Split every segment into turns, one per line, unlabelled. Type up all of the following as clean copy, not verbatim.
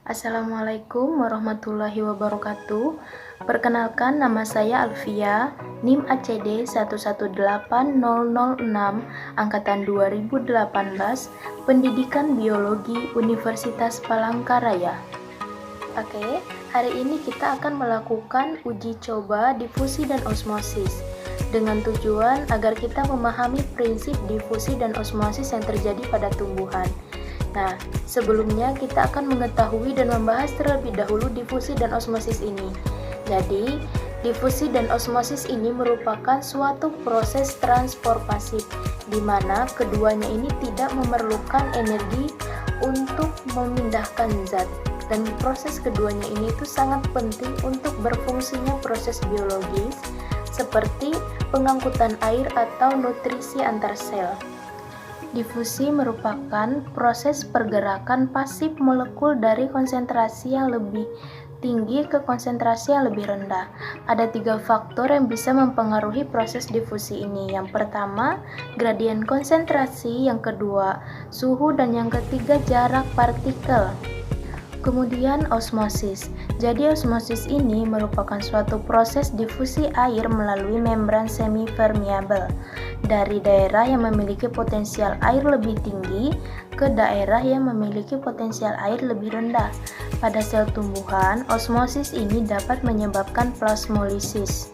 Assalamualaikum warahmatullahi wabarakatuh. Perkenalkan, nama saya Alfia, NIM ACD 118006, angkatan 2018, Pendidikan Biologi Universitas Palangkaraya. Oke, hari ini kita akan melakukan uji coba difusi dan osmosis dengan tujuan agar kita memahami prinsip difusi dan osmosis yang terjadi pada tumbuhan. Nah, sebelumnya kita akan mengetahui dan membahas terlebih dahulu difusi dan osmosis ini. Jadi, difusi dan osmosis ini merupakan suatu proses transport pasif, di mana keduanya ini tidak memerlukan energi untuk memindahkan zat. Dan proses keduanya ini itu sangat penting untuk berfungsinya proses biologis, seperti pengangkutan air atau nutrisi antar sel. Difusi merupakan proses pergerakan pasif molekul dari konsentrasi yang lebih tinggi ke konsentrasi yang lebih rendah. Ada 3 faktor yang bisa mempengaruhi proses difusi ini. Yang pertama, gradien konsentrasi, yang kedua, suhu, dan yang ketiga, jarak partikel. Kemudian osmosis. Jadi osmosis ini merupakan suatu proses difusi air melalui membran semi-permeabel dari daerah yang memiliki potensial air lebih tinggi ke daerah yang memiliki potensial air lebih rendah. Pada sel tumbuhan, osmosis ini dapat menyebabkan plasmolisis.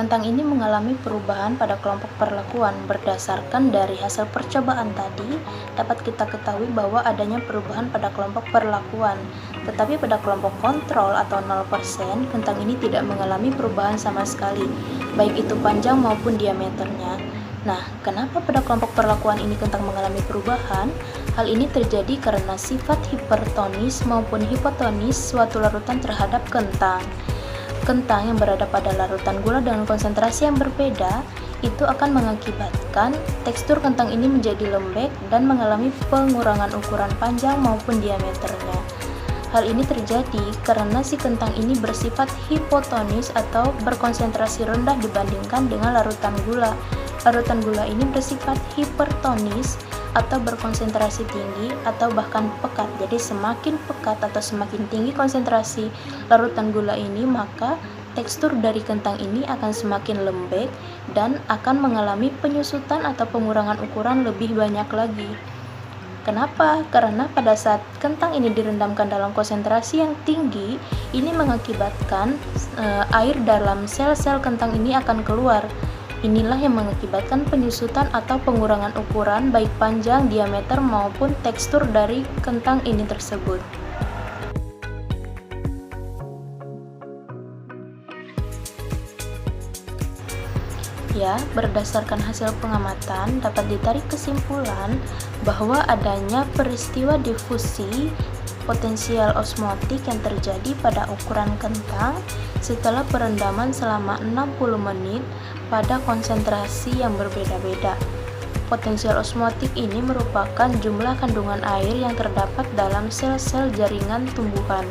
Kentang ini mengalami perubahan pada kelompok perlakuan. Berdasarkan dari hasil percobaan tadi, dapat kita ketahui bahwa adanya perubahan pada kelompok perlakuan. Tetapi pada kelompok kontrol atau 0%, kentang ini tidak mengalami perubahan sama sekali, baik itu panjang maupun diameternya. Nah, kenapa pada kelompok perlakuan ini kentang mengalami perubahan? Hal ini terjadi karena sifat hipertonis maupun hipotonis suatu larutan terhadap kentang. Kentang yang berada pada larutan gula dengan konsentrasi yang berbeda itu akan mengakibatkan tekstur kentang ini menjadi lembek dan mengalami pengurangan ukuran panjang maupun diameternya. Hal ini terjadi karena si kentang ini bersifat hipotonis atau berkonsentrasi rendah dibandingkan dengan larutan gula. Larutan gula ini bersifat hipertonis atau berkonsentrasi tinggi atau bahkan pekat. Jadi semakin pekat atau semakin tinggi konsentrasi larutan gula ini, maka tekstur dari kentang ini akan semakin lembek dan akan mengalami penyusutan atau pengurangan ukuran lebih banyak lagi. Kenapa? Karena pada saat kentang ini direndamkan dalam konsentrasi yang tinggi, ini mengakibatkan air dalam sel-sel kentang ini akan keluar. Inilah yang mengakibatkan penyusutan atau pengurangan ukuran baik panjang, diameter maupun tekstur dari kentang ini tersebut. Ya, berdasarkan hasil pengamatan dapat ditarik kesimpulan bahwa adanya peristiwa difusi potensial osmotik yang terjadi pada ukuran kentang setelah perendaman selama 60 menit pada konsentrasi yang berbeda-beda. Potensial osmotik ini merupakan jumlah kandungan air yang terdapat dalam sel-sel jaringan tumbuhan,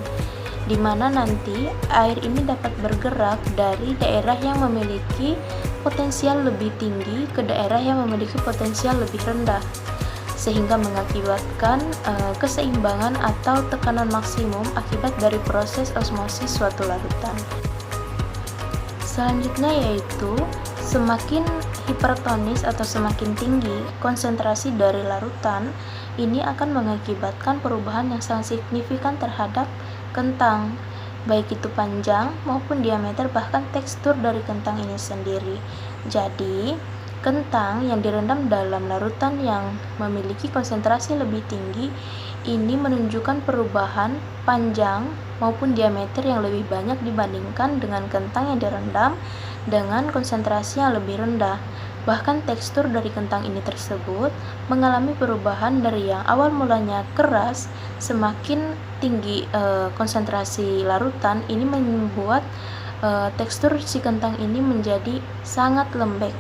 di mana nanti air ini dapat bergerak dari daerah yang memiliki potensial lebih tinggi ke daerah yang memiliki potensial lebih rendah, sehingga mengakibatkan keseimbangan atau tekanan maksimum akibat dari proses osmosis suatu larutan. Selanjutnya yaitu semakin hipertonis atau semakin tinggi konsentrasi dari larutan, ini akan mengakibatkan perubahan yang sangat signifikan terhadap kentang, baik itu panjang maupun diameter bahkan tekstur dari kentang ini sendiri. Jadi, kentang yang direndam dalam larutan yang memiliki konsentrasi lebih tinggi ini menunjukkan perubahan panjang maupun diameter yang lebih banyak dibandingkan dengan kentang yang direndam dengan konsentrasi yang lebih rendah. Bahkan tekstur dari kentang ini tersebut mengalami perubahan dari yang awal mulanya keras, semakin tinggi konsentrasi larutan ini membuat tekstur si kentang ini menjadi sangat lembek.